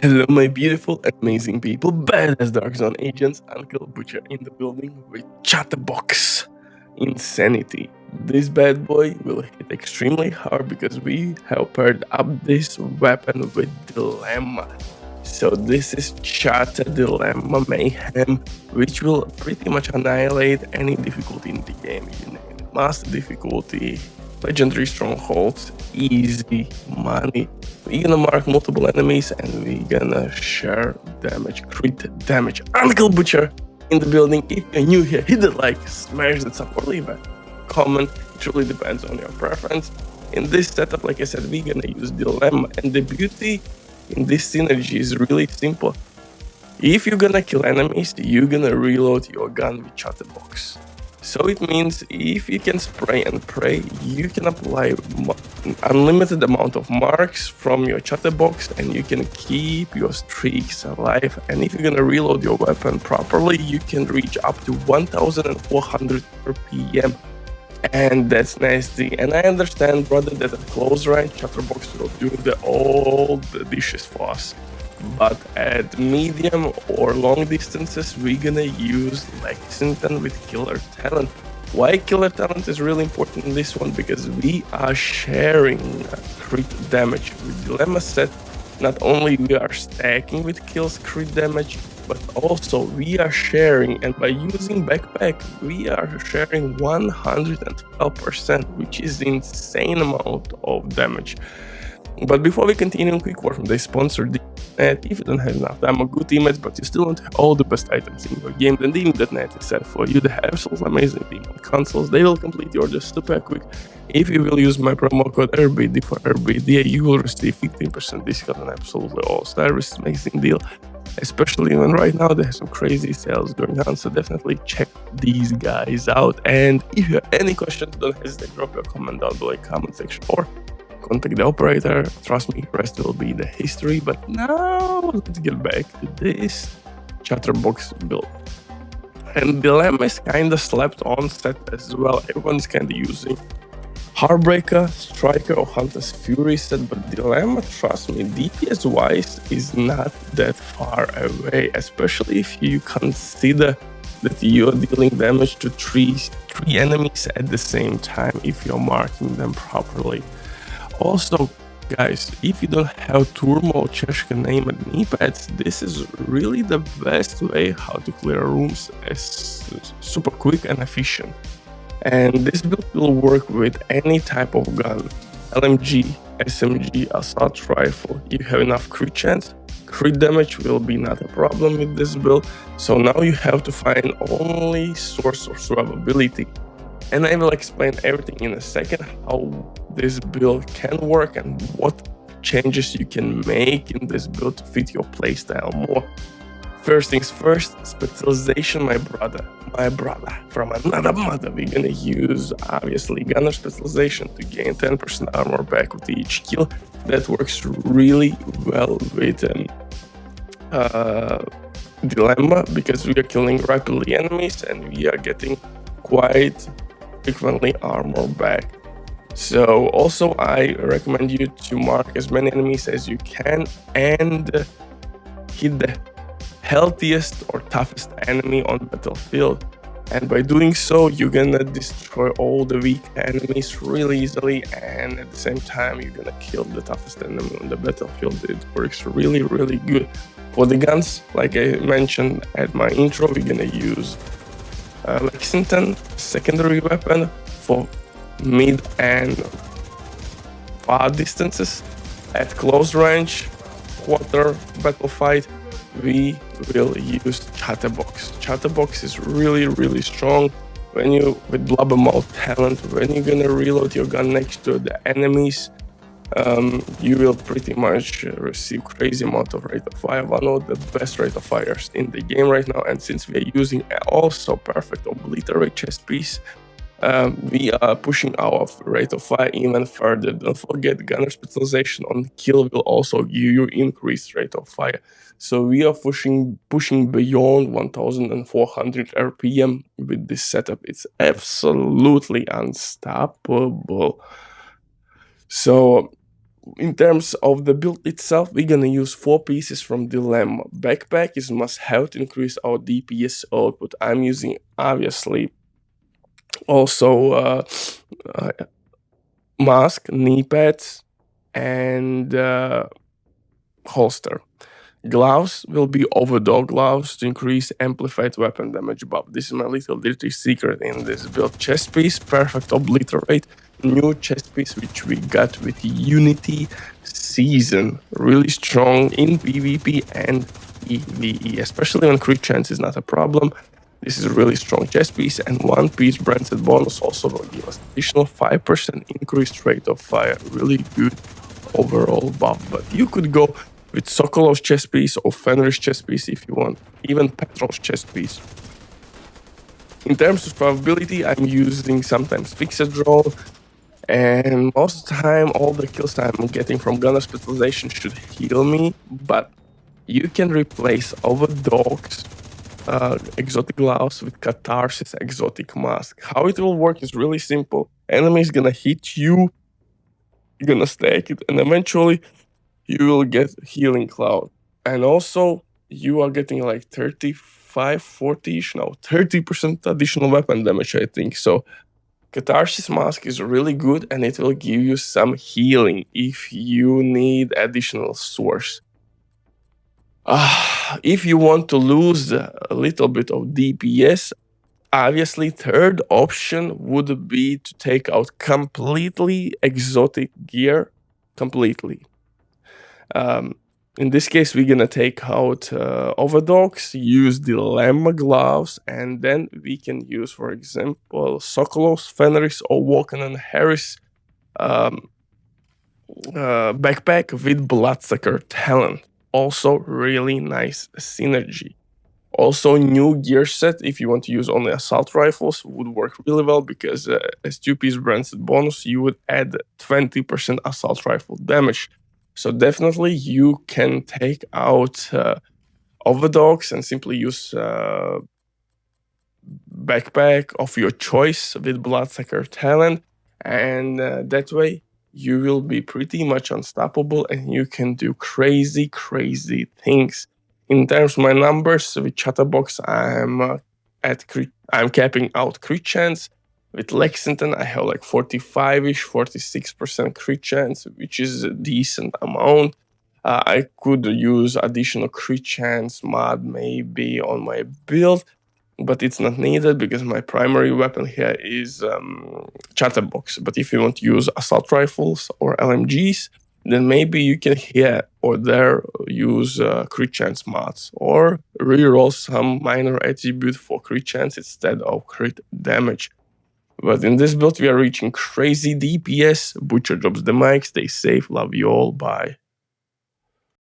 Hello, my beautiful, amazing people, badass Dark Zone agents, Uncle Butcher in the building with ChatterBox. Insanity. This bad boy will hit extremely hard because we have paired up this weapon with Dilemma. So this is Chatter Dilemma Mayhem, which will pretty much annihilate any difficulty in the game. You name it. Master difficulty, legendary strongholds, easy money. We're gonna mark multiple enemies and we're gonna share damage, crit damage. Uncle Butcher in the building. If you're new here, hit the like, smash that sub, or leave a comment. It really depends on your preference. In this setup, like I said, we're gonna use Dilemma, and the beauty in this synergy is really simple. If you're gonna kill enemies, you're gonna reload your gun with ChatterBox. So it means if you can spray and pray, you can apply an unlimited amount of marks from your ChatterBox and you can keep your streaks alive. And if you're gonna reload your weapon properly, you can reach up to 1400 RPM. And that's nasty. And I understand, brother, that at close range, ChatterBox will do all the dishes for us. But at medium or long distances, we're gonna use Lexington with Killer Talent. Why Killer Talent is really important in this one? Because we are sharing crit damage with Dilemma set. Not only we are stacking with kills crit damage, but also we are sharing, and by using Backpack, we are sharing 112%, which is insane amount of damage. But before we continue, quick word from the sponsor, .net. If you don't have enough ammo, good teammates, but you still want all the best items in your game, then .net is set for you. They have absolutely amazing team on consoles. They will complete your orders super quick. If you will use my promo code RBD for RBD, you will receive 15% discount on absolutely all styles. It's an amazing deal, especially when right now they have some crazy sales going on. So definitely check these guys out. And if you have any questions, don't hesitate to drop your comment down below in the comment section or contact the operator. Trust me, rest will be the history. But now let's get back to this ChatterBox build. And Dilemma is kinda slapped on set as well. Everyone's kinda using Heartbreaker, Striker, or Hunter's Fury set, but Dilemma, trust me, DPS wise is not that far away, especially if you consider that you're dealing damage to three enemies at the same time if you're marking them properly. Also, guys, if you don't have Turmo, Cheshka, name and knee pads, this is really the best way how to clear rooms as super quick and efficient. And this build will work with any type of gun, LMG, SMG, assault rifle. You have enough crit chance, crit damage will be not a problem with this build. So now you have to find only source of survivability. And I will explain everything in a second, how this build can work and what changes you can make in this build to fit your playstyle more. First things first, Specialization, my brother from another mother. We're gonna use obviously Gunner Specialization to gain 10% armor back with each kill. That works really well with Dilemma because we are killing rapidly enemies and we are getting quite frequently armor back. So also I recommend you to mark as many enemies as you can and hit the healthiest or toughest enemy on the battlefield. And by doing so, you're gonna destroy all the weak enemies really easily, and at the same time you're gonna kill the toughest enemy on the battlefield. It works really, really good. For the guns, like I mentioned at my intro, we're gonna use Lexington, secondary weapon for mid and far distances. At close range, quarter battle fight, we will use ChatterBox. ChatterBox is really, really strong. When you, with Blabbermouth talent, when you're gonna reload your gun next to the enemies, you will pretty much receive crazy amount of rate of fire, one of the best rate of fires in the game right now. And since we are using also perfect obliterate chest piece, we are pushing our rate of fire even further. Don't forget, Gunner Specialization on kill will also give you increased rate of fire. So we are pushing beyond 1400 RPM with this setup. It's absolutely unstoppable. So In terms of the build itself, we're gonna use 4 pieces from Dilemma. Backpack is must have to increase our DPS output. I'm using obviously also mask, knee pads, and holster. Gloves will be overdog gloves to increase amplified weapon damage buff. This is my little dirty secret in this build. Chest piece, perfect obliterate. New chest piece which we got with Unity Season. Really strong in PvP and PvE, especially when crit chance is not a problem. This is a really strong chest piece, and 1 piece branded bonus also will give us additional 5% increased rate of fire. Really good overall buff. But you could go with Sokolov's chest piece or Fenrir's chest piece if you want, even Petrol's chest piece. In terms of survivability, I'm using sometimes fixed draw, and most of the time all the kills I'm getting from Gunner Specialization should heal me, but you can replace Overdog's exotic gloves with Catharsis exotic mask. How it will work is really simple. Enemy is gonna hit you, you're gonna stack it, and eventually you will get healing cloud. And also you are getting like 35, 40ish now, 30% additional weapon damage, I think. So Catharsis mask is really good, and it will give you some healing if you need additional source. If you want to lose a little bit of DPS, obviously third option would be to take out completely exotic gear, completely. In this case, we're gonna take out Overdogs, use Dilemma gloves, and then we can use, for example, Sokolov's, Fenris, or Walken and Harris backpack with Bloodsucker talent. Also, really nice synergy. Also, new gear set, if you want to use only assault rifles, would work really well because as 2-piece branded bonus, you would add 20% assault rifle damage. So definitely you can take out Overdogs and simply use backpack of your choice with Bloodsucker talent, and that way you will be pretty much unstoppable and you can do crazy things. In terms of my numbers with ChatterBox, I'm capping out crit chance. With Lexington, I have like 45ish, 46% crit chance, which is a decent amount. I could use additional crit chance mod maybe on my build, but it's not needed because my primary weapon here is ChatterBox. But if you want to use assault rifles or LMGs, then maybe you can here or there use crit chance mods or reroll some minor attribute for crit chance instead of crit damage. But in this build, we are reaching crazy DPS. Butcher drops the mic. Stay safe. Love you all. Bye.